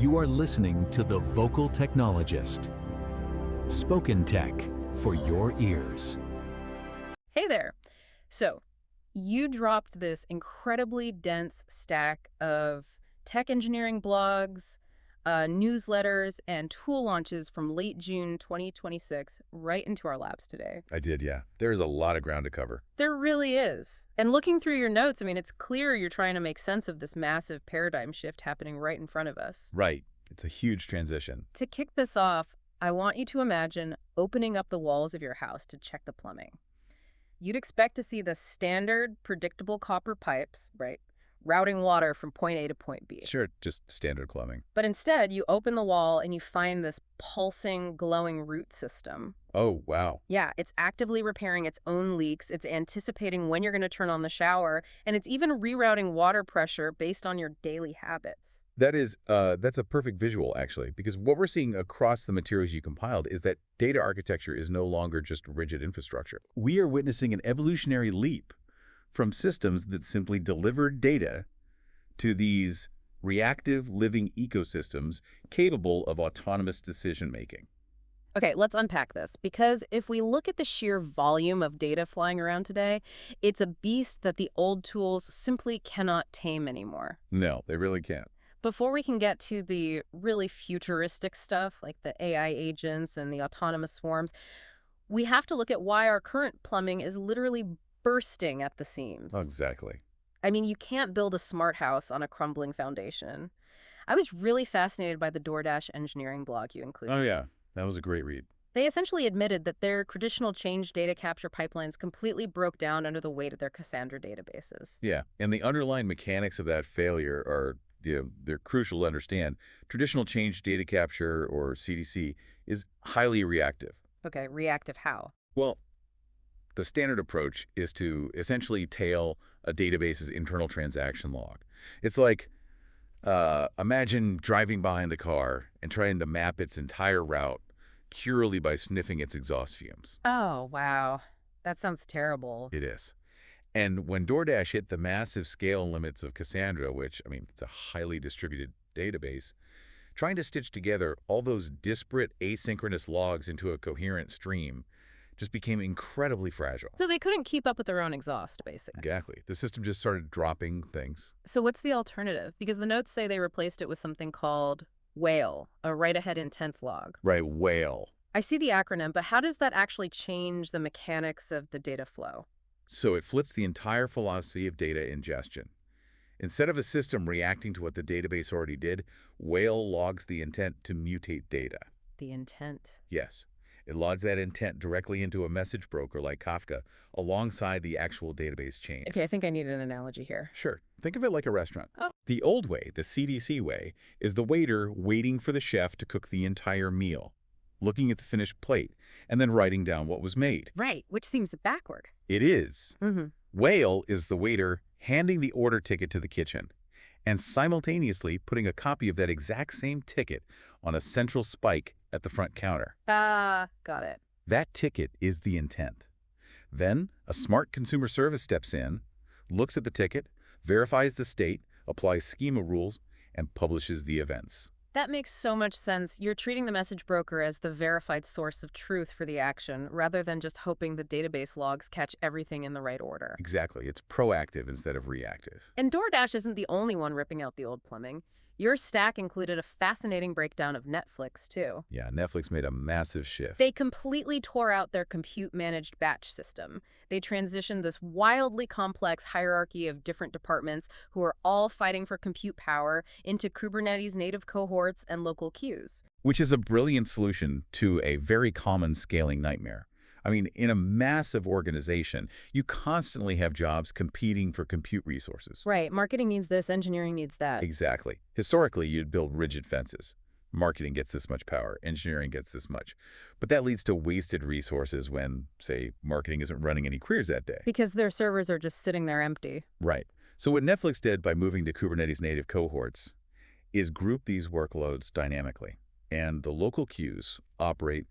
You are listening to The Vocal Technologist. Spoken tech for your ears. Hey there. So, you dropped this incredibly dense stack of tech engineering blogs, newsletters, and tool launches from late June 2026 right into our laps today. I did, yeah. There's a lot of ground to cover. There really is. And looking through your notes, it's clear you're trying to make sense of this massive paradigm shift happening right in front of us. Right. It's a huge transition. To kick this off, I want you to imagine opening up the walls of your house to check the plumbing. You'd expect to see the standard, predictable copper pipes, right, routing water from point A to point B. Sure, just standard plumbing. But instead, you open the wall and you find this pulsing, glowing root system. Oh, wow. Yeah, it's actively repairing its own leaks, it's anticipating when you're going to turn on the shower, and it's even rerouting water pressure based on your daily habits. That's a perfect visual, actually, because what we're seeing across the materials you compiled is that data architecture is no longer just rigid infrastructure. We are witnessing an evolutionary leap from systems that simply delivered data to these reactive living ecosystems capable of autonomous decision-making. Okay, let's unpack this, because if we look at the sheer volume of data flying around today, it's a beast that the old tools simply cannot tame anymore. No, they really can't. Before we can get to the really futuristic stuff, like the AI agents and the autonomous swarms, we have to look at why our current plumbing is literally bursting at the seams. Exactly. You can't build a smart house on a crumbling foundation. I was really fascinated by the DoorDash engineering blog you included. Oh, yeah. That was a great read. They essentially admitted that their traditional change data capture pipelines completely broke down under the weight of their Cassandra databases. Yeah, and the underlying mechanics of that failure are, they're crucial to understand. Traditional change data capture, or CDC, is highly reactive. Okay, reactive how? Well, the standard approach is to essentially tail a database's internal transaction log. It's like, imagine driving behind a car and trying to map its entire route purely by sniffing its exhaust fumes. Oh, wow. That sounds terrible. It is. And when DoorDash hit the massive scale limits of Cassandra, which, it's a highly distributed database, trying to stitch together all those disparate asynchronous logs into a coherent stream just became incredibly fragile. So they couldn't keep up with their own exhaust, basically. Exactly. The system just started dropping things. So what's the alternative? Because the notes say they replaced it with something called WHALE, a write-ahead intent log. Right, whale. I see the acronym, but how does that actually change the mechanics of the data flow? So it flips the entire philosophy of data ingestion. Instead of a system reacting to what the database already did, whale logs the intent to mutate data. The intent. Yes. It logs that intent directly into a message broker like Kafka alongside the actual database chain. Okay, I think I need an analogy here. Sure. Think of it like a restaurant. Oh. The old way, the CDC way, is the waiter waiting for the chef to cook the entire meal, looking at the finished plate, and then writing down what was made. Right, which seems backward. It is. Mm-hmm. Whale is the waiter handing the order ticket to the kitchen and simultaneously putting a copy of that exact same ticket on a central spike at the front counter. Got it. That ticket is the intent. Then a smart consumer service steps in, looks at the ticket, verifies the state, applies schema rules, and publishes the events. That makes so much sense. You're treating the message broker as the verified source of truth for the action, rather than just hoping the database logs catch everything in the right order. Exactly. It's proactive instead of reactive. And DoorDash isn't the only one ripping out the old plumbing. Your stack included a fascinating breakdown of Netflix, too. Yeah, Netflix made a massive shift. They completely tore out their compute-managed batch system. They transitioned this wildly complex hierarchy of different departments who are all fighting for compute power into Kubernetes native cohorts and local queues. Which is a brilliant solution to a very common scaling nightmare. In a massive organization, you constantly have jobs competing for compute resources. Right. Marketing needs this, engineering needs that. Exactly. Historically, you'd build rigid fences. Marketing gets this much power, engineering gets this much. But that leads to wasted resources when, say, marketing isn't running any queries that day. Because their servers are just sitting there empty. Right. So what Netflix did by moving to Kubernetes native cohorts is group these workloads dynamically. And the local queues operate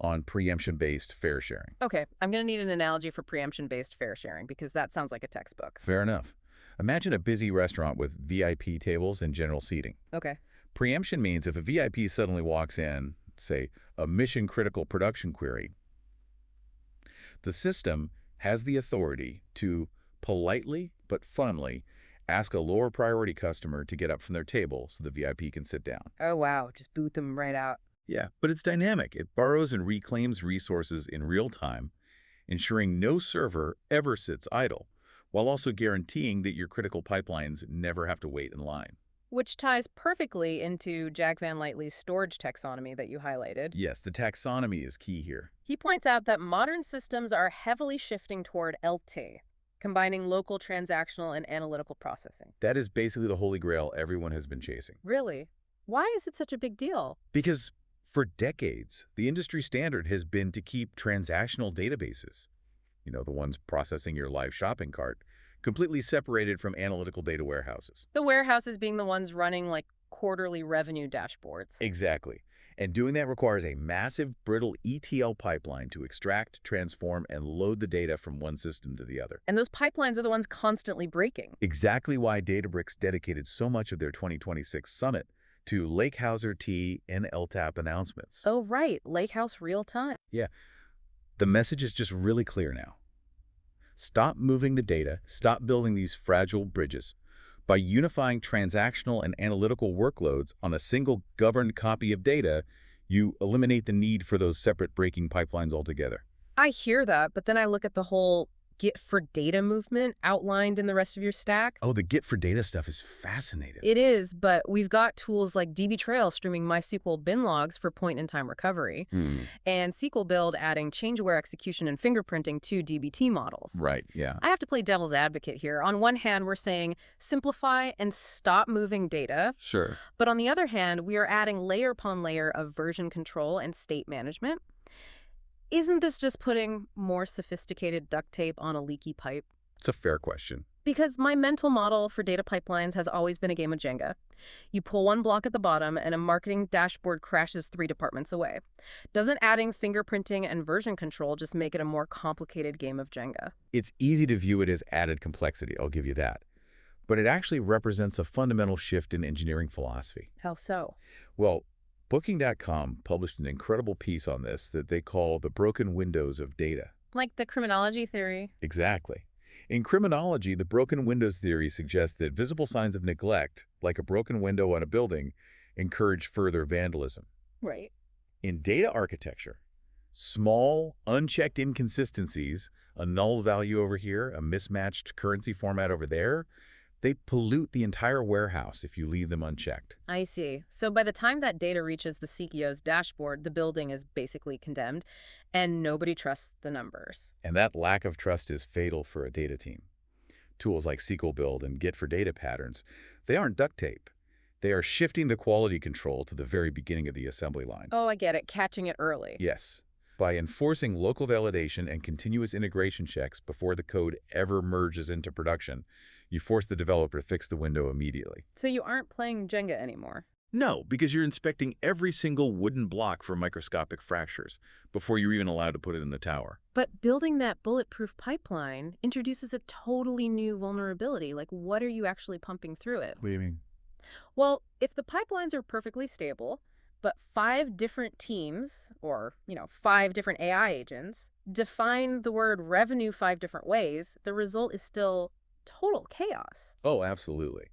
on preemption-based fare sharing. Okay, I'm going to need an analogy for preemption-based fare sharing because that sounds like a textbook. Fair enough. Imagine a busy restaurant with VIP tables and general seating. Okay. Preemption means if a VIP suddenly walks in, say, a mission-critical production query, the system has the authority to politely but funnily ask a lower priority customer to get up from their table so the VIP can sit down. Oh, wow. Just boot them right out. Yeah, but it's dynamic. It borrows and reclaims resources in real time, ensuring no server ever sits idle, while also guaranteeing that your critical pipelines never have to wait in line. Which ties perfectly into Jack Van Lightly's storage taxonomy that you highlighted. Yes, the taxonomy is key here. He points out that modern systems are heavily shifting toward LT, combining local, transactional, and analytical processing. That is basically the holy grail everyone has been chasing. Really? Why is it such a big deal? Because for decades, the industry standard has been to keep transactional databases, the ones processing your live shopping cart, completely separated from analytical data warehouses. The warehouses being the ones running like quarterly revenue dashboards. Exactly. And doing that requires a massive, brittle ETL pipeline to extract, transform, and load the data from one system to the other. And those pipelines are the ones constantly breaking. Exactly why Databricks dedicated so much of their 2026 summit to Lakehouser T and LTAP announcements. Oh, right. Lakehouse real time. Yeah. The message is just really clear now. Stop moving the data, stop building these fragile bridges. By unifying transactional and analytical workloads on a single governed copy of data, you eliminate the need for those separate breaking pipelines altogether. I hear that, but then I look at the whole Git for data movement outlined in the rest of your stack. Oh, the Git for data stuff is fascinating. It is, but we've got tools like dbtrail streaming MySQL bin logs for point-in-time recovery, and SQL build adding change-aware execution and fingerprinting to dbt models. Right, yeah. I have to play devil's advocate here. On one hand, we're saying simplify and stop moving data. Sure. But on the other hand, we are adding layer upon layer of version control and state management. Isn't this just putting more sophisticated duct tape on a leaky pipe? It's a fair question. Because my mental model for data pipelines has always been a game of Jenga. You pull one block at the bottom and a marketing dashboard crashes 3 departments away. Doesn't adding fingerprinting and version control just make it a more complicated game of Jenga? It's easy to view it as added complexity, I'll give you that. But it actually represents a fundamental shift in engineering philosophy. How so? Well, Booking.com published an incredible piece on this that they call the broken windows of data. Like the criminology theory? Exactly. In criminology, the broken windows theory suggests that visible signs of neglect, like a broken window on a building, encourage further vandalism. Right. In data architecture, small, unchecked inconsistencies, a null value over here, a mismatched currency format over there, they pollute the entire warehouse if you leave them unchecked. I see. So by the time that data reaches the CEO's dashboard, the building is basically condemned, and nobody trusts the numbers. And that lack of trust is fatal for a data team. Tools like SQL Build and Git for data patterns, they aren't duct tape. They are shifting the quality control to the very beginning of the assembly line. Oh, I get it. Catching it early. Yes. By enforcing local validation and continuous integration checks before the code ever merges into production, you force the developer to fix the window immediately. So you aren't playing Jenga anymore? No, because you're inspecting every single wooden block for microscopic fractures before you're even allowed to put it in the tower. But building that bulletproof pipeline introduces a totally new vulnerability. Like, what are you actually pumping through it? What do you mean? Well, if the pipelines are perfectly stable, but 5 different teams, or, 5 different AI agents, define the word revenue 5 different ways, the result is still total chaos. Oh, absolutely.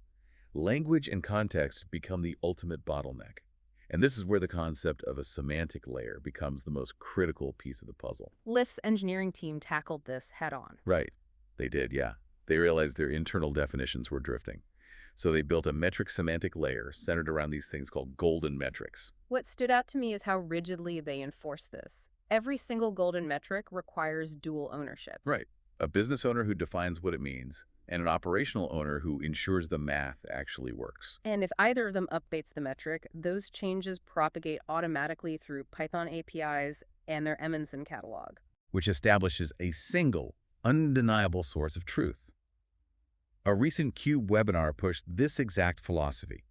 Language and context become the ultimate bottleneck. And this is where the concept of a semantic layer becomes the most critical piece of the puzzle. Lyft's engineering team tackled this head on. Right. They did, yeah. They realized their internal definitions were drifting. So they built a metric semantic layer centered around these things called golden metrics. What stood out to me is how rigidly they enforce this. Every single golden metric requires dual ownership. Right. A business owner who defines what it means, and an operational owner who ensures the math actually works. And if either of them updates the metric, those changes propagate automatically through Python APIs and their Eminson catalog. Which establishes a single, undeniable source of truth. A recent CUBE webinar pushed this exact philosophy.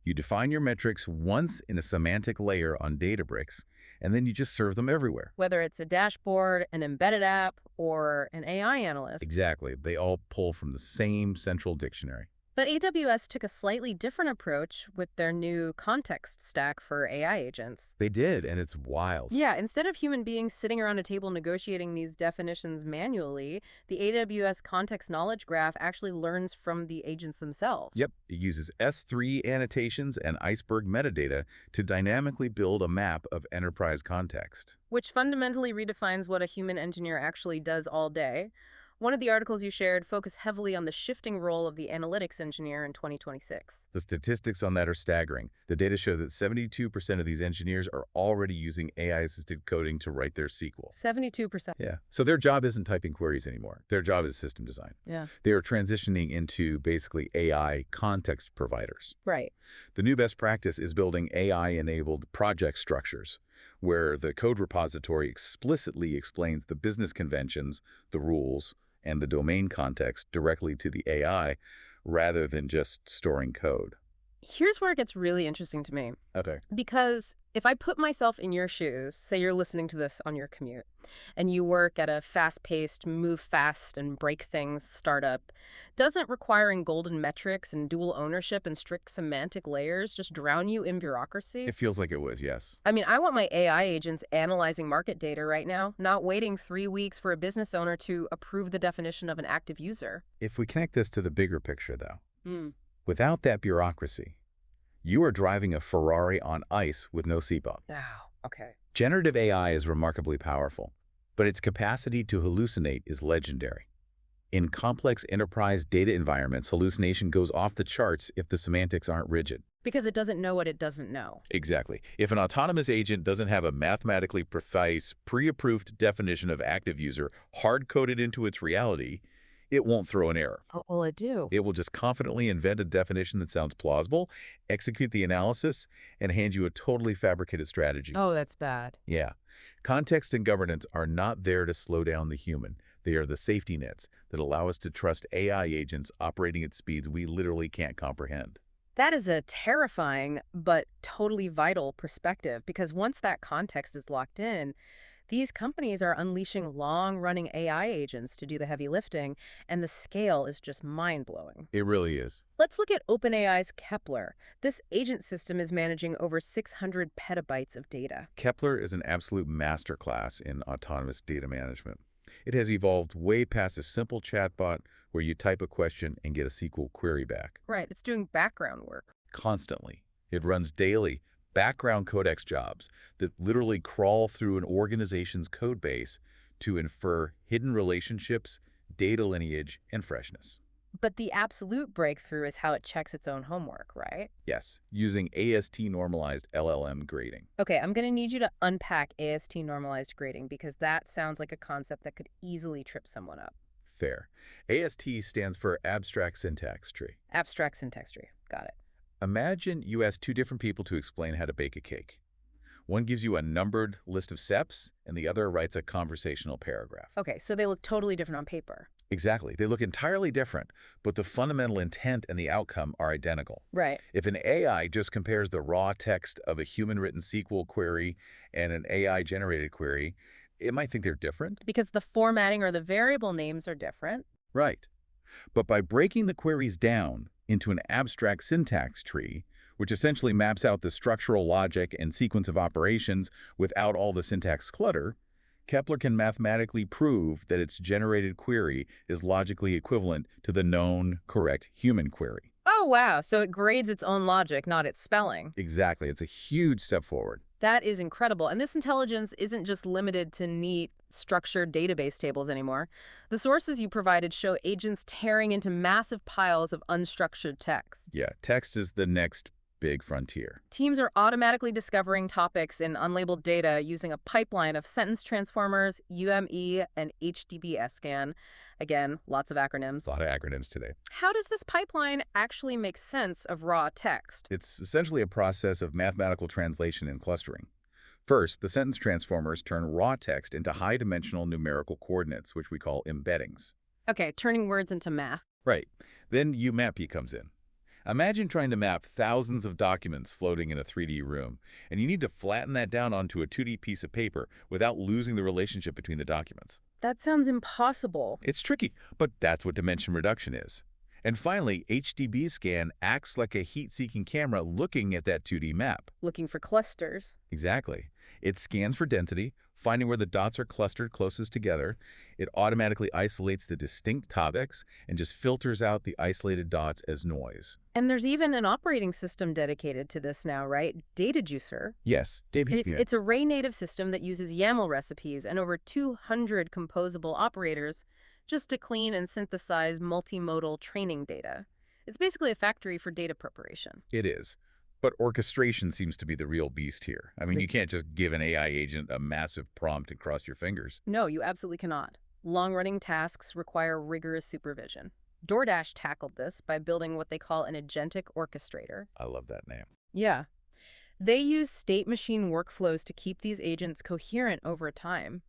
You define your metrics once in a semantic layer on Databricks, and then you just serve them everywhere. Whether it's a dashboard, an embedded app, or an AI analyst. Exactly. They all pull from the same central dictionary. But AWS took a slightly different approach with their new context stack for AI agents. They did, and it's wild. Yeah, instead of human beings sitting around a table negotiating these definitions manually, the AWS context knowledge graph actually learns from the agents themselves. Yep, it uses S3 annotations and iceberg metadata to dynamically build a map of enterprise context. Which fundamentally redefines what a human engineer actually does all day. One of the articles you shared focused heavily on the shifting role of the analytics engineer in 2026. The statistics on that are staggering. The data shows that 72% of these engineers are already using AI-assisted coding to write their SQL. 72%. Yeah. So their job isn't typing queries anymore. Their job is system design. Yeah. They are transitioning into basically AI context providers. Right. The new best practice is building AI-enabled project structures, where the code repository explicitly explains the business conventions, the rules, and the domain context directly to the AI, rather than just storing code. Here's where it gets really interesting to me. Okay. Because if I put myself in your shoes, say you're listening to this on your commute, and you work at a fast-paced, move fast and break things startup, doesn't requiring golden metrics and dual ownership and strict semantic layers just drown you in bureaucracy? It feels like it would, yes. I mean, I want my AI agents analyzing market data right now, not waiting 3 weeks for a business owner to approve the definition of an active user. If we connect this to the bigger picture, though, Hmm. without that bureaucracy, you are driving a Ferrari on ice with no seatbelt. Oh, okay. Generative AI is remarkably powerful, but its capacity to hallucinate is legendary. In complex enterprise data environments, hallucination goes off the charts if the semantics aren't rigid. Because it doesn't know what it doesn't know. Exactly. If an autonomous agent doesn't have a mathematically precise, pre-approved definition of active user hard-coded into its reality, it won't throw an error. What will it do? It will just confidently invent a definition that sounds plausible, execute the analysis, and hand you a totally fabricated strategy. Oh, that's bad. Yeah. Context and governance are not there to slow down the human. They are the safety nets that allow us to trust AI agents operating at speeds we literally can't comprehend. That is a terrifying but totally vital perspective, because once that context is locked in, these companies are unleashing long-running AI agents to do the heavy lifting, and the scale is just mind-blowing. It really is. Let's look at OpenAI's Kepler. This agent system is managing over 600 petabytes of data. Kepler is an absolute masterclass in autonomous data management. It has evolved way past a simple chatbot where you type a question and get a SQL query back. Right, it's doing background work. Constantly. It runs daily background codex jobs that literally crawl through an organization's code base to infer hidden relationships, data lineage, and freshness. But the absolute breakthrough is how it checks its own homework, right? Yes, using AST-normalized LLM grading. Okay, I'm going to need you to unpack AST normalized grading, because that sounds like a concept that could easily trip someone up. Fair. AST stands for Abstract Syntax Tree. Abstract syntax tree. Got it. Imagine you ask two different people to explain how to bake a cake. One gives you a numbered list of steps, and the other writes a conversational paragraph. Okay, so they look totally different on paper. Exactly. They look entirely different, but the fundamental intent and the outcome are identical. Right. If an AI just compares the raw text of a human-written SQL query and an AI-generated query, it might think they're different. Because the formatting or the variable names are different. Right. But by breaking the queries down into an abstract syntax tree, which essentially maps out the structural logic and sequence of operations without all the syntax clutter, Kepler can mathematically prove that its generated query is logically equivalent to the known correct human query. Oh, wow. So it grades its own logic, not its spelling. Exactly. It's a huge step forward. That is incredible. And this intelligence isn't just limited to neat, structured database tables anymore. The sources you provided show agents tearing into massive piles of unstructured text. Yeah, text is the next big frontier. Teams are automatically discovering topics in unlabeled data using a pipeline of sentence transformers, UME, and HDBScan. Again, lots of acronyms. A lot of acronyms today. How does this pipeline actually make sense of raw text? It's essentially a process of mathematical translation and clustering. First, the sentence transformers turn raw text into high-dimensional numerical coordinates, which we call embeddings. Okay, turning words into math. Right. Then UMAP comes in. Imagine trying to map thousands of documents floating in a 3D room, and you need to flatten that down onto a 2D piece of paper without losing the relationship between the documents. That sounds impossible. It's tricky, but that's what dimension reduction is. And finally, HDB scan acts like a heat-seeking camera looking at that 2D map. Looking for clusters. Exactly. It scans for density, finding where the dots are clustered closest together. It automatically isolates the distinct topics and just filters out the isolated dots as noise. And there's even an operating system dedicated to this now, right? Data Juicer. Yes, It's a Ray-native system that uses YAML recipes and over 200 composable operators just to clean and synthesize multimodal training data. It's basically a factory for data preparation. It is. But orchestration seems to be the real beast here. I mean, you can't just give an AI agent a massive prompt and cross your fingers. No, you absolutely cannot. Long-running tasks require rigorous supervision. DoorDash tackled this by building what they call an agentic orchestrator. I love that name. Yeah. They use state machine workflows to keep these agents coherent over time.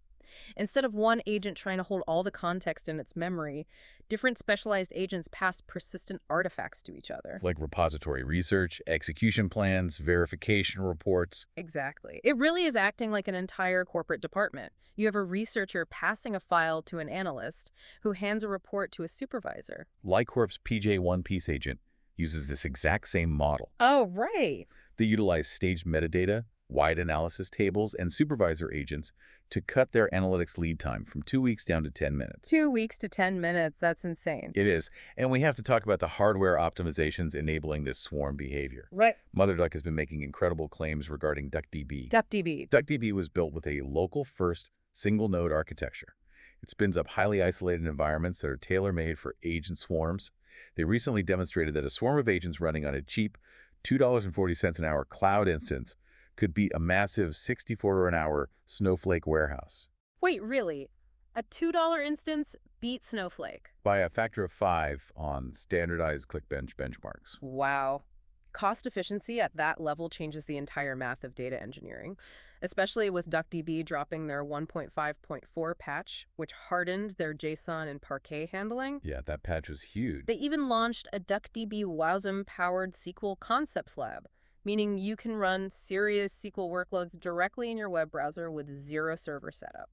Instead of one agent trying to hold all the context in its memory, different specialized agents pass persistent artifacts to each other. Like repository research, execution plans, verification reports. Exactly. It really is acting like an entire corporate department. You have a researcher passing a file to an analyst who hands a report to a supervisor. LikeCorp's PJ One Piece agent uses this exact same model. Oh, right. They utilize staged metadata, wide analysis tables, and supervisor agents to cut their analytics lead time from 2 weeks down to 10 minutes. 2 weeks to 10 minutes. That's insane. It is. And we have to talk about the hardware optimizations enabling this swarm behavior. Right. MotherDuck has been making incredible claims regarding DuckDB. DuckDB. DuckDB was built with a local-first, single-node architecture. It spins up highly isolated environments that are tailor-made for agent swarms. They recently demonstrated that a swarm of agents running on a cheap $2.40 an hour cloud instance could beat a massive $64 an hour Snowflake warehouse. Wait, really? A $2 instance beat Snowflake? By a factor of 5 on standardized ClickBench benchmarks. Wow. Cost efficiency at that level changes the entire math of data engineering, especially with DuckDB dropping their 1.5.4 patch, which hardened their JSON and Parquet handling. Yeah, that patch was huge. They even launched a DuckDB WASM-powered SQL Concepts Lab, meaning you can run serious SQL workloads directly in your web browser with zero server setup.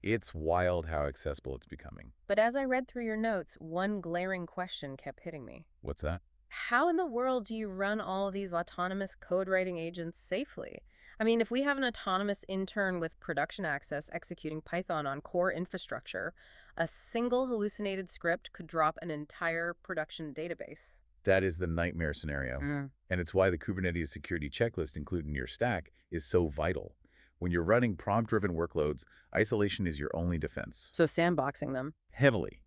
It's wild how accessible it's becoming. But as I read through your notes, one glaring question kept hitting me. What's that? How in the world do you run all these autonomous code-writing agents safely? I mean, if we have an autonomous intern with production access executing Python on core infrastructure, a single hallucinated script could drop an entire production database. That is the nightmare scenario. And it's why the Kubernetes security checklist included in your stack is so vital. When you're running prompt-driven workloads, isolation is your only defense. So sandboxing them. Heavily.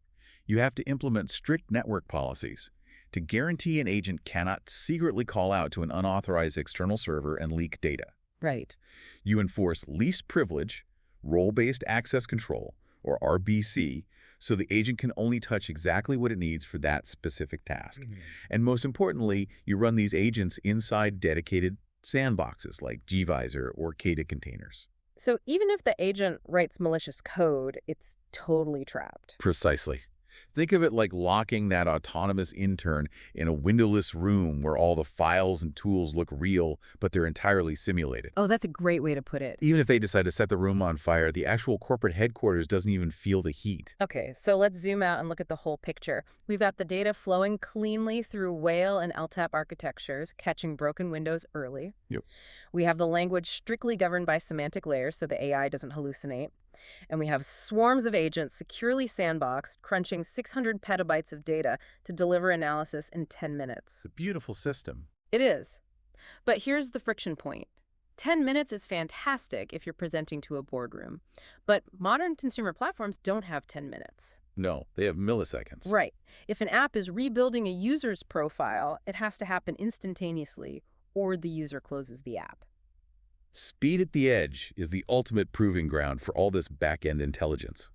You have to implement strict network policies to guarantee an agent cannot secretly call out to an unauthorized external server and leak data. Right. You enforce least privilege, role-based access control, or RBC, so the agent can only touch exactly what it needs for that specific task. And most importantly, you run these agents inside dedicated sandboxes like gvisor or Kata containers. So even if the agent writes malicious code, it's totally trapped. Precisely. Think of it like locking that autonomous intern in a windowless room where all the files and tools look real, but they're entirely simulated. Oh, that's a great way to put it. Even if they decide to set the room on fire, the actual corporate headquarters doesn't even feel the heat. Okay, so let's zoom out and look at the whole picture. We've got the data flowing cleanly through Whale and LTAP architectures, catching broken windows early. Yep. We have the language strictly governed by semantic layers so the AI doesn't hallucinate. And we have swarms of agents securely sandboxed, crunching 600 petabytes of data to deliver analysis in 10 minutes. It's a beautiful system. It is. But here's the friction point. 10 minutes is fantastic if you're presenting to a boardroom. But modern consumer platforms don't have 10 minutes. No, they have milliseconds. Right. If an app is rebuilding a user's profile, it has to happen instantaneously, or the user closes the app. Speed at the edge is the ultimate proving ground for all this back-end intelligence.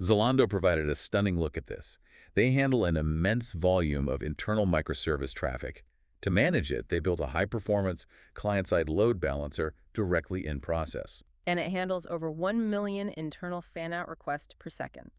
Zalando provided a stunning look at this. They handle an immense volume of internal microservice traffic. To manage it, they built a high-performance client-side load balancer directly in process. And it handles over 1 million internal fan-out requests per second.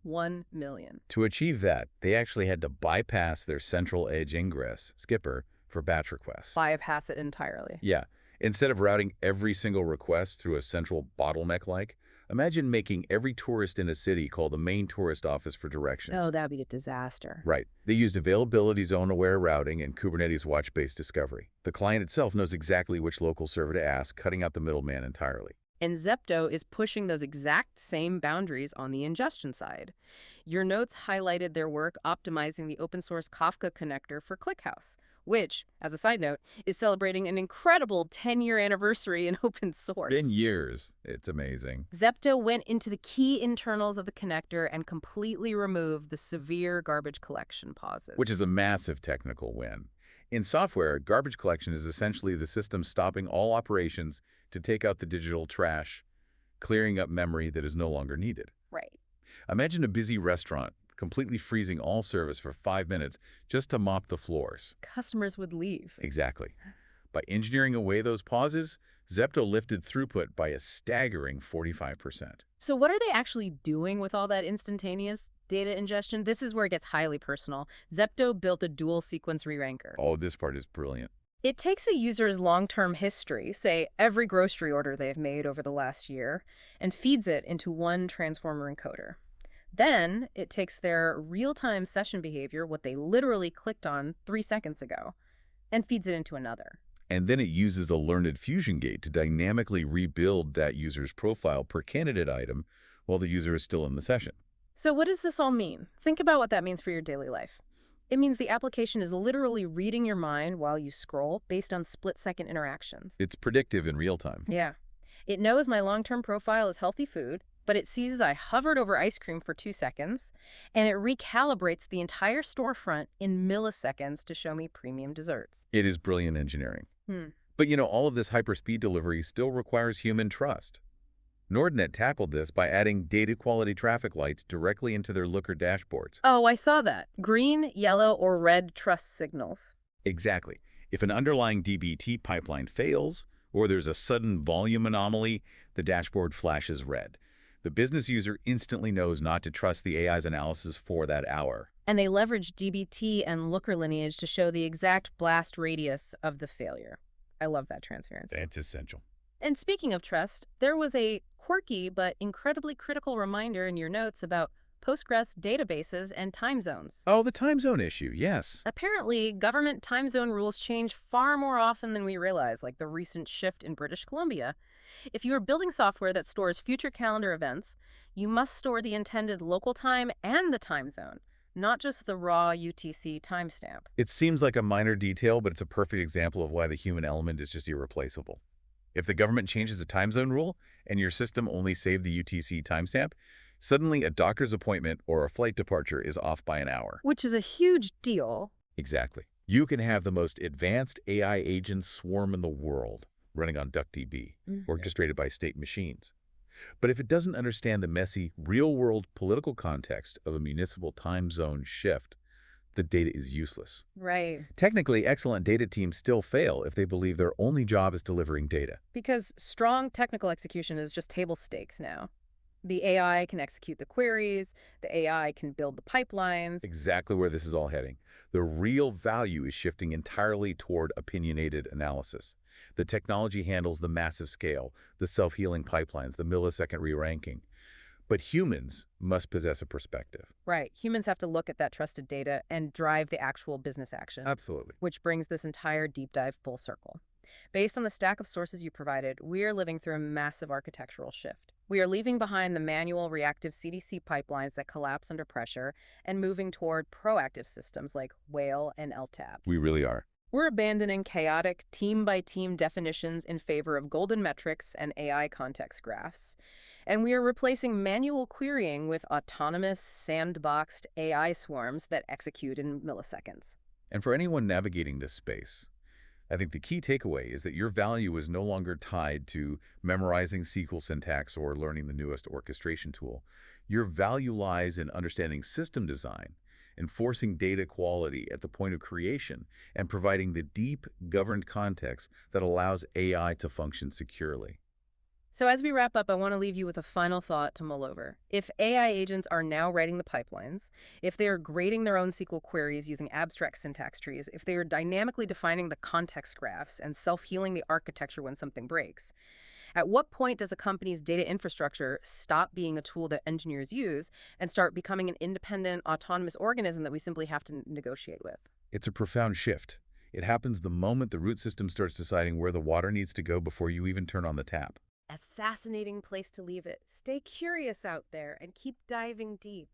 1 million. To achieve that, they actually had to bypass their central edge ingress, Skipper, for batch requests. Bypass it entirely. Yeah. Instead of routing every single request through a central bottleneck like Imagine making every tourist in a city call the main tourist office for directions. Oh, that'd be a disaster. Right. They used availability zone-aware routing and Kubernetes watch-based discovery. The client itself knows exactly which local server to ask, cutting out the middleman entirely. And Zepto is pushing those exact same boundaries on the ingestion side. Your notes highlighted their work optimizing the open source Kafka connector for ClickHouse, which, as a side note, is celebrating an incredible 10-year anniversary in open source. 10 years. It's amazing. Zepto went into the key internals of the connector and completely removed the severe garbage collection pauses. Which is a massive technical win. In software, garbage collection is essentially the system stopping all operations to take out the digital trash, clearing up memory that is no longer needed. Right. Imagine a busy restaurant completely freezing all service for 5 minutes just to mop the floors. Customers would leave. Exactly. By engineering away those pauses, Zepto lifted throughput by a staggering 45%. So what are they actually doing with all that instantaneous data ingestion? This is where it gets highly personal. Zepto built a dual sequence re-ranker. Oh, this part is brilliant. It takes a user's long-term history, say every grocery order they've made over the last year, and feeds it into one transformer encoder. Then it takes their real-time session behavior, what they literally clicked on 3 seconds ago, and feeds it into another. And then it uses a learned fusion gate to dynamically rebuild that user's profile per candidate item while the user is still in the session. So what does this all mean? Think about what that means for your daily life. It means the application is literally reading your mind while you scroll based on split-second interactions. It's predictive in real time. Yeah. It knows my long-term profile is healthy food, but it sees I hovered over ice cream for 2 seconds, and it recalibrates the entire storefront in milliseconds to show me premium desserts. It is brilliant engineering. But all of this hyperspeed delivery still requires human trust. Nordnet tackled this by adding data quality traffic lights directly into their Looker dashboards. Oh, I saw that. Green, yellow, or red trust signals. Exactly. If an underlying dbt pipeline fails, or there's a sudden volume anomaly, the dashboard flashes red. The business user instantly knows not to trust the AI's analysis for that hour. And they leverage dbt and Looker lineage to show the exact blast radius of the failure. I love that transparency. That's essential. And speaking of trust, there was a quirky but incredibly critical reminder in your notes about Postgres databases and time zones. Oh, the time zone issue, yes. Apparently, government time zone rules change far more often than we realize, like the recent shift in British Columbia. If you are building software that stores future calendar events, you must store the intended local time and the time zone, not just the raw UTC timestamp. It seems like a minor detail, but it's a perfect example of why the human element is just irreplaceable. If the government changes a time zone rule and your system only saved the UTC timestamp, suddenly a doctor's appointment or a flight departure is off by an hour. Which is a huge deal. Exactly. You can have the most advanced AI agent swarm in the world running on DuckDB, orchestrated by state machines. But if it doesn't understand the messy, real-world political context of a municipal time zone shift, the data is useless. Right. Technically, excellent data teams still fail if they believe their only job is delivering data. Because strong technical execution is just table stakes now. The AI can execute the queries, the AI can build the pipelines. Exactly where this is all heading. The real value is shifting entirely toward opinionated analysis. The technology handles the massive scale, the self-healing pipelines, the millisecond re-ranking. But humans must possess a perspective. Right. Humans have to look at that trusted data and drive the actual business action. Absolutely. Which brings this entire deep dive full circle. Based on the stack of sources you provided, we are living through a massive architectural shift. We are leaving behind the manual reactive CDC pipelines that collapse under pressure and moving toward proactive systems like Whale and LTAB. We really are. We're abandoning chaotic team-by-team definitions in favor of golden metrics and AI context graphs. And we are replacing manual querying with autonomous, sandboxed AI swarms that execute in milliseconds. And for anyone navigating this space, I think the key takeaway is that your value is no longer tied to memorizing SQL syntax or learning the newest orchestration tool. Your value lies in understanding system design, enforcing data quality at the point of creation, and providing the deep, governed context that allows AI to function securely. So as we wrap up, I want to leave you with a final thought to mull over. If AI agents are now writing the pipelines, if they are grading their own SQL queries using abstract syntax trees, if they are dynamically defining the context graphs and self-healing the architecture when something breaks, At what point does a company's data infrastructure stop being a tool that engineers use and start becoming an independent, autonomous organism that we simply have to negotiate with? It's a profound shift. It happens the moment the root system starts deciding where the water needs to go before you even turn on the tap. A fascinating place to leave it. Stay curious out there and keep diving deep.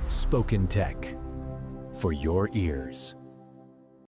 Spoken Tech for your ears.